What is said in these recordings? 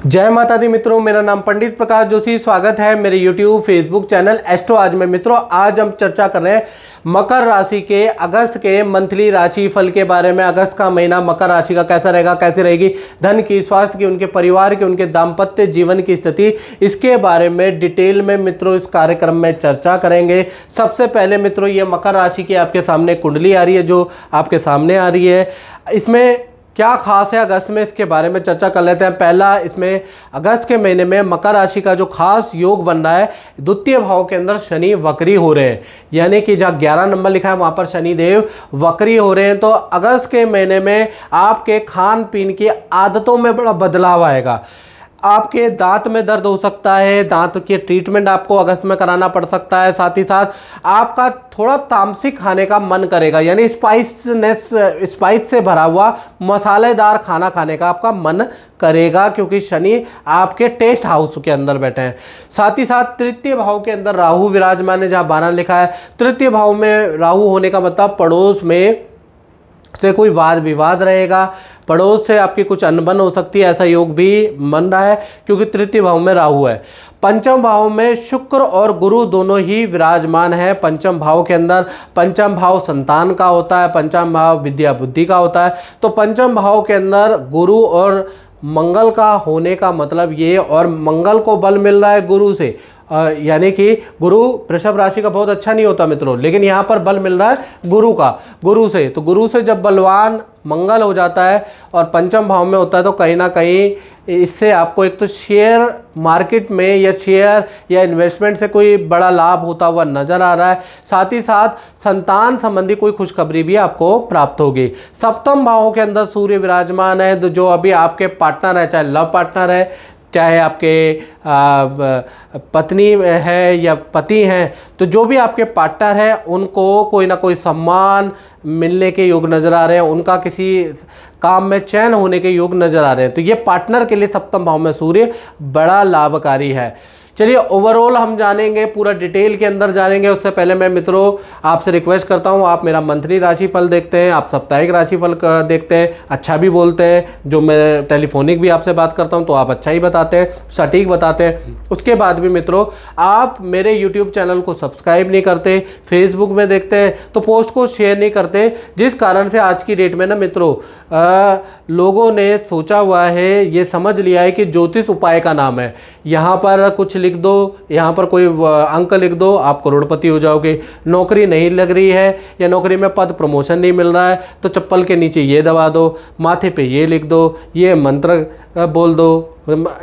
जय माता दी मित्रों, मेरा नाम पंडित प्रकाश जोशी। स्वागत है मेरे YouTube फेसबुक चैनल एस्ट्रो आज में। मित्रों, आज हम चर्चा कर रहे हैं मकर राशि के अगस्त के मंथली राशि फल के बारे में। अगस्त का महीना मकर राशि का कैसा रहेगा, कैसी रहेगी धन की, स्वास्थ्य की, उनके परिवार की, उनके दाम्पत्य जीवन की स्थिति, इसके बारे में डिटेल में मित्रों इस कार्यक्रम में चर्चा करेंगे। सबसे पहले मित्रों, ये मकर राशि की आपके सामने कुंडली आ रही है, जो आपके सामने आ रही है। इसमें क्या खास है अगस्त में, इसके बारे में चर्चा कर लेते हैं। पहला, इसमें अगस्त के महीने में मकर राशि का जो खास योग बन रहा है, द्वितीय भाव के अंदर शनि वक्री हो रहे हैं, यानी कि जहाँ 11 नंबर लिखा है वहाँ पर शनि देव वक्री हो रहे हैं। तो अगस्त के महीने में आपके खान पीन की आदतों में बड़ा बदलाव आएगा। आपके दांत में दर्द हो सकता है, दांत के ट्रीटमेंट आपको अगस्त में कराना पड़ सकता है। साथ ही साथ आपका थोड़ा तामसिक खाने का मन करेगा, यानी स्पाइस से भरा हुआ मसालेदार खाना खाने का आपका मन करेगा, क्योंकि शनि आपके टेस्ट हाउस के अंदर बैठे हैं। साथ ही साथ तृतीय भाव के अंदर राहु विराजमान है, जहाँ 12 लिखा है। तृतीय भाव में राहु होने का मतलब पड़ोस में से कोई वाद विवाद रहेगा, पड़ोस से आपकी कुछ अनबन हो सकती है, ऐसा योग भी बन रहा है क्योंकि तृतीय भाव में राहु है। पंचम भाव में शुक्र और गुरु दोनों ही विराजमान है। पंचम भाव के अंदर, पंचम भाव संतान का होता है, पंचम भाव विद्या बुद्धि का होता है। तो पंचम भाव के अंदर गुरु और मंगल का होने का मतलब ये, और मंगल को बल मिल रहा है गुरु से, यानी कि गुरु वृषभ राशि का बहुत अच्छा नहीं होता मित्रों, लेकिन यहाँ पर बल मिल रहा है गुरु से। तो गुरु से जब बलवान मंगल हो जाता है और पंचम भाव में होता है, तो कहीं ना कहीं इससे आपको एक तो शेयर मार्केट में या शेयर या इन्वेस्टमेंट से कोई बड़ा लाभ होता हुआ नजर आ रहा है। साथ ही साथ संतान संबंधी कोई खुशखबरी भी आपको प्राप्त होगी। सप्तम भाव के अंदर सूर्य विराजमान है, तो जो अभी आपके पार्टनर है, चाहे लव पार्टनर है, चाहे आपके पत्नी है या पति हैं, तो जो भी आपके पार्टनर है उनको कोई ना कोई सम्मान मिलने के योग नज़र आ रहे हैं, उनका किसी काम में चयन होने के योग नज़र आ रहे हैं। तो ये पार्टनर के लिए सप्तम भाव में सूर्य बड़ा लाभकारी है। चलिए, ओवरऑल हम जानेंगे, पूरा डिटेल के अंदर जानेंगे। उससे पहले मैं मित्रों आपसे रिक्वेस्ट करता हूं, आप मेरा मंथली राशिफल देखते हैं, आप साप्ताहिक राशिफल देखते हैं, अच्छा भी बोलते हैं, जो मैं टेलीफोनिक भी आपसे बात करता हूं तो आप अच्छा ही बताते हैं, सटीक बताते हैं। उसके बाद भी मित्रों, आप मेरे यूट्यूब चैनल को सब्सक्राइब नहीं करते, फेसबुक में देखते हैं तो पोस्ट को शेयर नहीं करते, जिस कारण से आज की डेट में ना मित्रों लोगों ने सोचा हुआ है, ये समझ लिया है कि ज्योतिष उपाय का नाम है। यहाँ पर कुछ लिख दो, यहाँ पर कोई अंक लिख दो, आप करोड़पति हो जाओगे। नौकरी नहीं लग रही है या नौकरी में पद प्रमोशन नहीं मिल रहा है, तो चप्पल के नीचे ये दबा दो, माथे पे ये लिख दो, ये मंत्र बोल दो।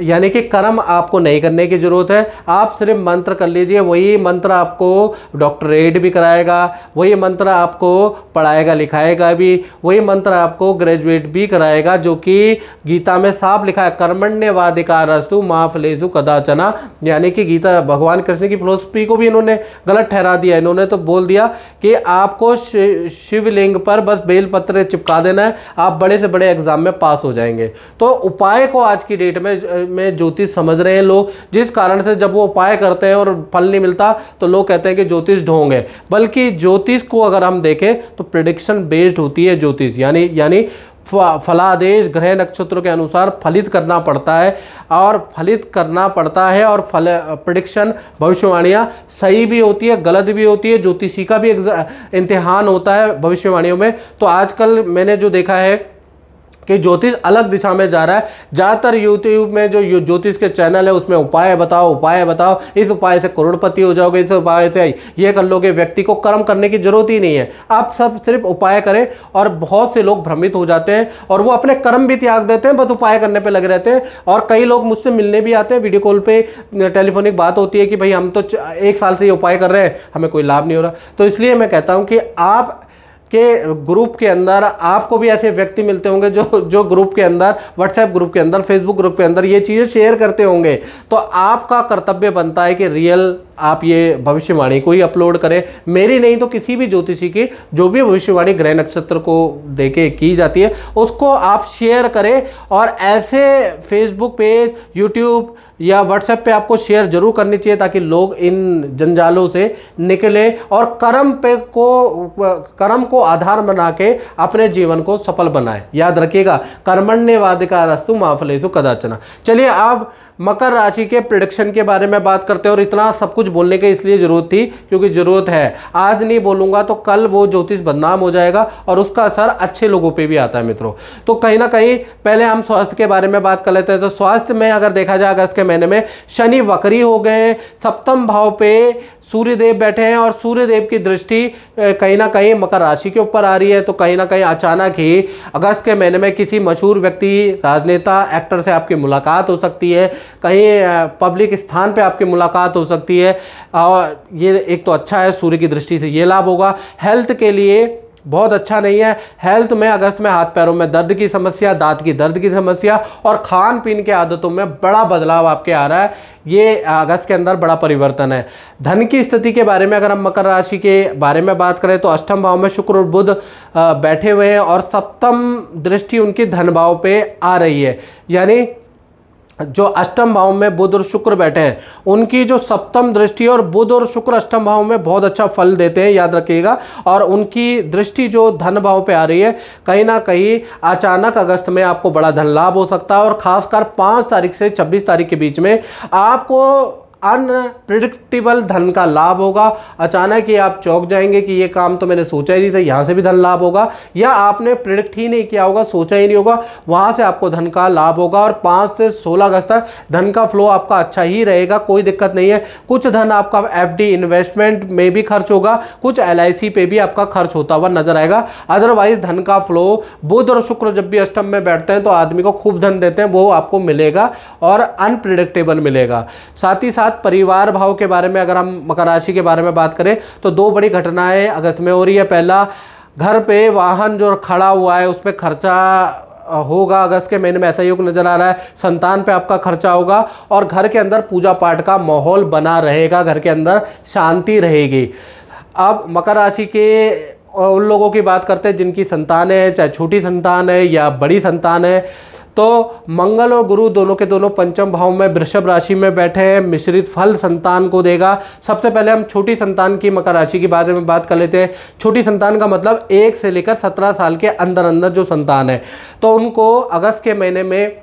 यानी कि कर्म आपको नहीं करने की ज़रूरत है, आप सिर्फ मंत्र कर लीजिए। वही मंत्र आपको डॉक्टरेट भी कराएगा, वही मंत्र आपको पढ़ाएगा लिखाएगा भी, वही मंत्र आपको ग्रेजुएट भी कराएगा, जो कि गीता में साफ लिखा है, कर्मण्येवाधिकारस्तु मा फलेषु कदाचन। यानी कि गीता, भगवान कृष्ण की फिलोसफी को भी इन्होंने गलत ठहरा दिया। इन्होंने तो बोल दिया कि आपको शिवलिंग पर बस बेलपत्र चिपका देना है, आप बड़े से बड़े एग्जाम में पास हो जाएंगे। तो उपाय को आज की डेट में ज्योतिष समझ रहे हैं लोग, जिस कारण से जब वो उपाय करते हैं और फल नहीं मिलता तो लोग कहते हैं कि ज्योतिष ढोंग है। बल्कि ज्योतिष को अगर हम देखें तो प्रेडिक्शन बेस्ड होती है ज्योतिष, यानी फलादेश ग्रह नक्षत्रों के अनुसार फलित करना पड़ता है, और फलित करना पड़ता है, और प्रेडिक्शन भविष्यवाणियाँ सही भी होती है, गलत भी होती है। ज्योतिषी का भी इम्तिहान होता है भविष्यवाणियों में। तो आजकल मैंने जो देखा है कि ज्योतिष अलग दिशा में जा रहा है। ज़्यादातर यूट्यूब में जो ज्योतिष के चैनल है उसमें उपाय बताओ, इस उपाय से करोड़पति हो जाओगे, इस उपाय से ये कर लोगे। व्यक्ति को कर्म करने की जरूरत ही नहीं है, आप सब सिर्फ उपाय करें। और बहुत से लोग भ्रमित हो जाते हैं और वो अपने कर्म भी त्याग देते हैं, बस उपाय करने पर लगे रहते हैं। और कई लोग मुझसे मिलने भी आते हैं, वीडियो कॉल पर टेलीफोनिक बात होती है कि भाई हम तो 1 साल से ये उपाय कर रहे हैं, हमें कोई लाभ नहीं हो रहा। तो इसलिए मैं कहता हूँ कि आप के ग्रुप के अंदर आपको भी ऐसे व्यक्ति मिलते होंगे जो ग्रुप के अंदर, व्हाट्सएप ग्रुप के अंदर, फेसबुक ग्रुप के अंदर ये चीज़ें शेयर करते होंगे। तो आपका कर्तव्य बनता है कि रियल आप ये भविष्यवाणी कोई अपलोड करें, मेरी नहीं तो किसी भी ज्योतिषी की जो भी भविष्यवाणी ग्रह नक्षत्र को देके की जाती है उसको आप शेयर करें। और ऐसे फेसबुक पेज, यूट्यूब या व्हाट्सएप पे आपको शेयर जरूर करनी चाहिए ताकि लोग इन जंजालों से निकले और कर्म को आधार बना के अपने जीवन को सफल बनाए। याद रखिएगा, कर्मण्येवाधिकारस्तु मा फलेषु कदाचन। चलिए अब मकर राशि के प्रेडिक्शन के बारे में बात करते हैं। और इतना सब कुछ बोलने की इसलिए जरूरत थी क्योंकि जरूरत है, आज नहीं बोलूंगा तो कल वो ज्योतिष बदनाम हो जाएगा और उसका असर अच्छे लोगों पे भी आता है मित्रों। तो कहीं ना कहीं पहले हम स्वास्थ्य के बारे में बात कर लेते हैं। तो स्वास्थ्य में अगर देखा जाए अगस्त के महीने में शनि वक्री हो गए, सप्तम भाव पे सूर्यदेव बैठे हैं और सूर्यदेव की दृष्टि कहीं ना कहीं मकर राशि के ऊपर आ रही है। तो कहीं ना कहीं अचानक ही अगस्त के महीने में किसी मशहूर व्यक्ति, राजनेता, एक्टर से आपकी मुलाकात हो सकती है, कहीं पब्लिक स्थान पे आपकी मुलाकात हो सकती है। और ये एक तो अच्छा है, सूर्य की दृष्टि से ये लाभ होगा। हेल्थ के लिए बहुत अच्छा नहीं है। हेल्थ में अगस्त में हाथ पैरों में दर्द की समस्या, दांत की दर्द की समस्या और खान पीन के आदतों में बड़ा बदलाव आपके आ रहा है। ये अगस्त के अंदर बड़ा परिवर्तन है। धन की स्थिति के बारे में अगर हम मकर राशि के बारे में बात करें तो अष्टम भाव में शुक्र और बुध बैठे हुए हैं और सप्तम दृष्टि उनकी धन भाव पे आ रही है। यानी जो अष्टम भाव में बुध और शुक्र बैठे हैं उनकी जो सप्तम दृष्टि, और बुध और शुक्र अष्टम भाव में बहुत अच्छा फल देते हैं, याद रखिएगा। और उनकी दृष्टि जो धन भाव पे आ रही है, कहीं ना कहीं अचानक अगस्त में आपको बड़ा धन लाभ हो सकता है। और खासकर 5 तारीख से 26 तारीख के बीच में आपको अनप्रिडिक्टेबल धन का लाभ होगा। अचानक ही आप चौंक जाएंगे कि ये काम तो मैंने सोचा ही नहीं था, यहाँ से भी धन लाभ होगा, या आपने प्रिडिक्ट ही नहीं किया होगा, सोचा ही नहीं होगा, वहाँ से आपको धन का लाभ होगा। और 5 से 16 अगस्त तक धन का फ्लो आपका अच्छा ही रहेगा, कोई दिक्कत नहीं है। कुछ धन आपका एफडी इन्वेस्टमेंट में भी खर्च होगा, कुछ LIC पे भी आपका खर्च होता हुआ नजर आएगा। अदरवाइज धन का फ्लो, बुध और शुक्र जब भी अष्टम में बैठते हैं तो आदमी को खूब धन देते हैं, वो आपको मिलेगा और अनप्रिडिक्टेबल मिलेगा। साथ ही परिवार भाव के बारे में अगर हम मकर राशि के बारे में बात करें तो 2 बड़ी घटनाएं अगस्त में हो रही है। पहला, घर पे वाहन जो खड़ा हुआ है उस पर खर्चा होगा। अगस्त के महीने में ऐसा योग नजर आ रहा है। संतान पे आपका खर्चा होगा और घर के अंदर पूजा पाठ का माहौल बना रहेगा, घर के अंदर शांति रहेगी। अब मकर राशि के उन लोगों की बात करते हैं जिनकी संतान है, चाहे छोटी संतान है या बड़ी संतान है। तो मंगल और गुरु दोनों के दोनों पंचम भाव में वृषभ राशि में बैठे हैं, मिश्रित फल संतान को देगा। सबसे पहले हम छोटी संतान की मकर राशि के बारे में बात कर लेते हैं। छोटी संतान का मतलब 1 से लेकर 17 साल के अंदर अंदर जो संतान है, तो उनको अगस्त के महीने में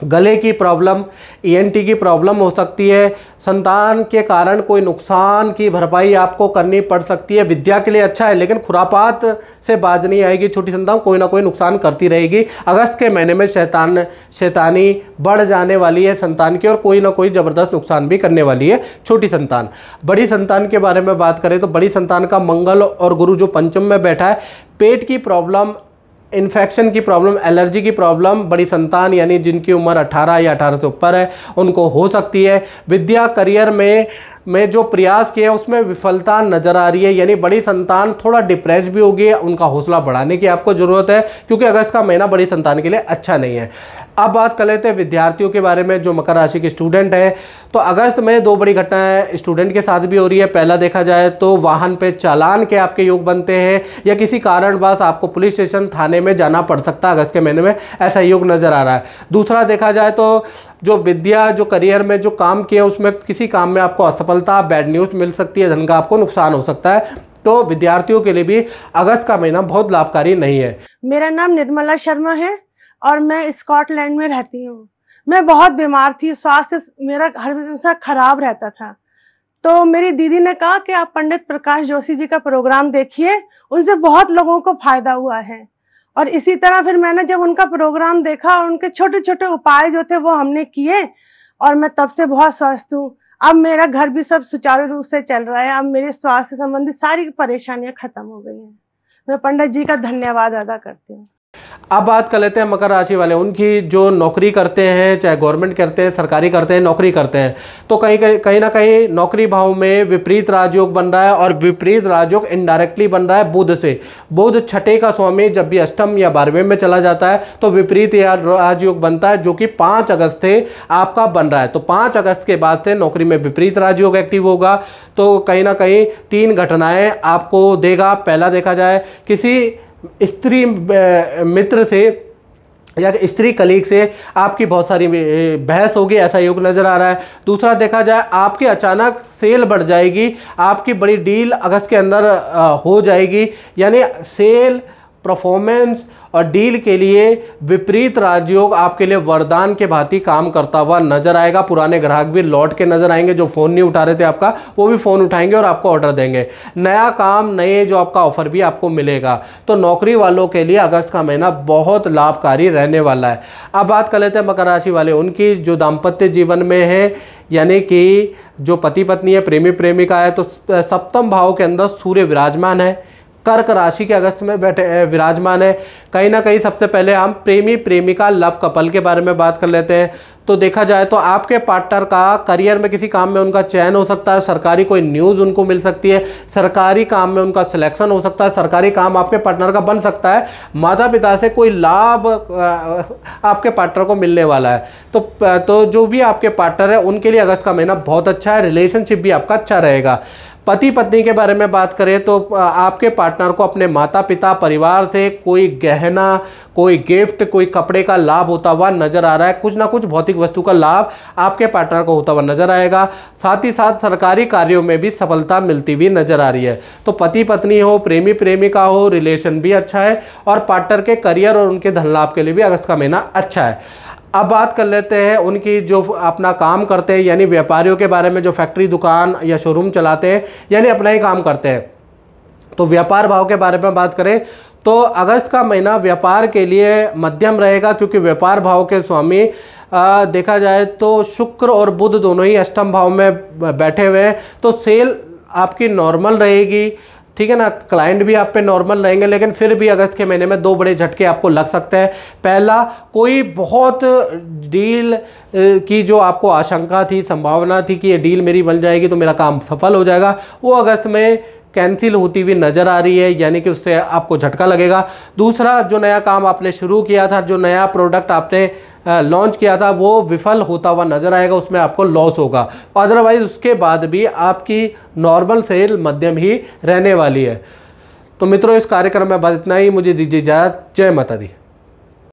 गले की प्रॉब्लम, ENT की प्रॉब्लम हो सकती है। संतान के कारण कोई नुकसान की भरपाई आपको करनी पड़ सकती है। विद्या के लिए अच्छा है लेकिन खुरापात से बाज नहीं आएगी। छोटी संतान कोई ना कोई नुकसान करती रहेगी। अगस्त के महीने में शैतानी बढ़ जाने वाली है संतान की और कोई ना कोई ज़बरदस्त नुकसान भी करने वाली है छोटी संतान। बड़ी संतान के बारे में बात करें तो बड़ी संतान का मंगल और गुरु जो पंचम में बैठा है, पेट की प्रॉब्लम, इन्फेक्शन की प्रॉब्लम, एलर्जी की प्रॉब्लम बड़ी संतान यानी जिनकी उम्र 18 या 18 से ऊपर है उनको हो सकती है। विद्या करियर में जो प्रयास किया है उसमें विफलता नजर आ रही है, यानी बड़ी संतान थोड़ा डिप्रेस भी होगी। उनका हौसला बढ़ाने की आपको ज़रूरत है क्योंकि अगस्त का महीना बड़ी संतान के लिए अच्छा नहीं है। अब बात कर लेते हैं विद्यार्थियों के बारे में जो मकर राशि के स्टूडेंट हैं। तो अगस्त में 2 बड़ी घटनाएं स्टूडेंट के साथ भी हो रही है। पहला देखा जाए तो वाहन पे चालान के आपके योग बनते हैं या किसी कारणवश आपको पुलिस स्टेशन, थाने में जाना पड़ सकता है। अगस्त के महीने में ऐसा योग नज़र आ रहा है। दूसरा देखा जाए तो जो विद्या, जो करियर में जो काम किया उसमें किसी काम में आपको असफलता, बैड न्यूज़ मिल सकती है, धन का आपको नुकसान हो सकता है। तो विद्यार्थियों के लिए भी अगस्त का महीना बहुत लाभकारी नहीं है। मेरा नाम निर्मला शर्मा है और मैं स्कॉटलैंड में रहती हूँ। मैं बहुत बीमार थी, स्वास्थ्य मेरा हमेशा खराब रहता था। तो मेरी दीदी ने कहा कि आप पंडित प्रकाश जोशी जी का प्रोग्राम देखिए, उनसे बहुत लोगों को फायदा हुआ है। और इसी तरह फिर मैंने जब उनका प्रोग्राम देखा, उनके छोटे छोटे उपाय जो थे वो हमने किए और मैं तब से बहुत स्वस्थ हूँ। अब मेरा घर भी सब सुचारू रूप से चल रहा है। अब मेरे स्वास्थ्य संबंधी सारी परेशानियां खत्म हो गई हैं। मैं पंडित जी का धन्यवाद अदा करती हूँ। अब बात कर लेते हैं मकर राशि वाले, उनकी जो नौकरी करते हैं, चाहे गवर्नमेंट करते हैं, सरकारी करते हैं, नौकरी करते हैं, तो कहीं ना कहीं नौकरी भाव में विपरीत राजयोग बन रहा है, और विपरीत राजयोग इनडायरेक्टली बन रहा है बुध से। बुध छठे का स्वामी जब भी अष्टम या 12वें में चला जाता है तो विपरीत राजयोग बनता है, जो कि 5 अगस्त से आपका बन रहा है। तो 5 अगस्त के बाद से नौकरी में विपरीत राजयोग एक्टिव होगा। तो कहीं ना कहीं 3 घटनाएं आपको देगा। पहला देखा जाए किसी स्त्री मित्र से या स्त्री कलीग से आपकी बहुत सारी बहस होगी, ऐसा योग नज़र आ रहा है। दूसरा देखा जाए आपकी अचानक सेल बढ़ जाएगी, आपकी बड़ी डील अगस्त के अंदर हो जाएगी, यानी सेल, परफॉर्मेंस और डील के लिए विपरीत राजयोग आपके लिए वरदान के भांति काम करता हुआ नजर आएगा। पुराने ग्राहक भी लौट के नजर आएंगे, जो फ़ोन नहीं उठा रहे थे आपका, वो भी फ़ोन उठाएंगे और आपको ऑर्डर देंगे। नया काम, नए जो आपका ऑफर भी आपको मिलेगा। तो नौकरी वालों के लिए अगस्त का महीना बहुत लाभकारी रहने वाला है। अब बात कर लेते हैं मकर राशि वाले, उनकी जो दाम्पत्य जीवन में है, यानी कि जो पति पत्नी है, प्रेमी प्रेमिका है, तो सप्तम भाव के अंदर सूर्य विराजमान है, कर्क राशि के अगस्त में बैठे विराजमान है। कहीं ना कहीं सबसे पहले हम प्रेमी प्रेमिका लव कपल के बारे में बात कर लेते हैं। तो देखा जाए तो आपके पार्टनर का करियर में किसी काम में उनका चयन हो सकता है, सरकारी कोई न्यूज़ उनको मिल सकती है, सरकारी काम में उनका सिलेक्शन हो सकता है, सरकारी काम आपके पार्टनर का बन सकता है, माता पिता से कोई लाभ आपके पार्टनर को मिलने वाला है। तो जो भी आपके पार्टनर है उनके लिए अगस्त का महीना बहुत अच्छा है, रिलेशनशिप भी आपका अच्छा रहेगा। पति पत्नी के बारे में बात करें तो आपके पार्टनर को अपने माता पिता, परिवार से कोई गहना, कोई गिफ्ट, कोई कपड़े का लाभ होता हुआ नजर आ रहा है। कुछ ना कुछ भौतिक वस्तु का लाभ आपके पार्टनर को होता हुआ नजर आएगा। साथ ही साथ सरकारी कार्यों में भी सफलता मिलती हुई नजर आ रही है। तो पति पत्नी हो, प्रेमी प्रेमिका हो, रिलेशन भी अच्छा है, और पार्टनर के करियर और उनके धन लाभ के लिए भी अगस्त का महीना अच्छा है। अब बात कर लेते हैं उनकी जो अपना काम करते हैं, यानी व्यापारियों के बारे में, जो फैक्ट्री, दुकान या शोरूम चलाते हैं, यानी अपना ही काम करते हैं। तो व्यापार भाव के बारे में बात करें तो अगस्त का महीना व्यापार के लिए मध्यम रहेगा, क्योंकि व्यापार भाव के स्वामी देखा जाए तो शुक्र और बुध दोनों ही अष्टम भाव में बैठे हुए हैं। तो सेल आपकी नॉर्मल रहेगी, ठीक है ना, क्लाइंट भी आप पे नॉर्मल रहेंगे, लेकिन फिर भी अगस्त के महीने में 2 बड़े झटके आपको लग सकते हैं। पहला, कोई बहुत डील की जो आपको आशंका थी, संभावना थी कि ये डील मेरी बन जाएगी तो मेरा काम सफल हो जाएगा, वो अगस्त में कैंसिल होती हुई नज़र आ रही है, यानी कि उससे आपको झटका लगेगा। दूसरा, जो नया काम आपने शुरू किया था, जो नया प्रोडक्ट आपने लॉन्च किया था, वो विफल होता हुआ नजर आएगा, उसमें आपको लॉस होगा। अदरवाइज उसके बाद भी आपकी नॉर्मल सेल मध्यम ही रहने वाली है। तो मित्रों, इस कार्यक्रम में बस इतना ही। मुझे दीजिए इजाज़त। जय माता दी।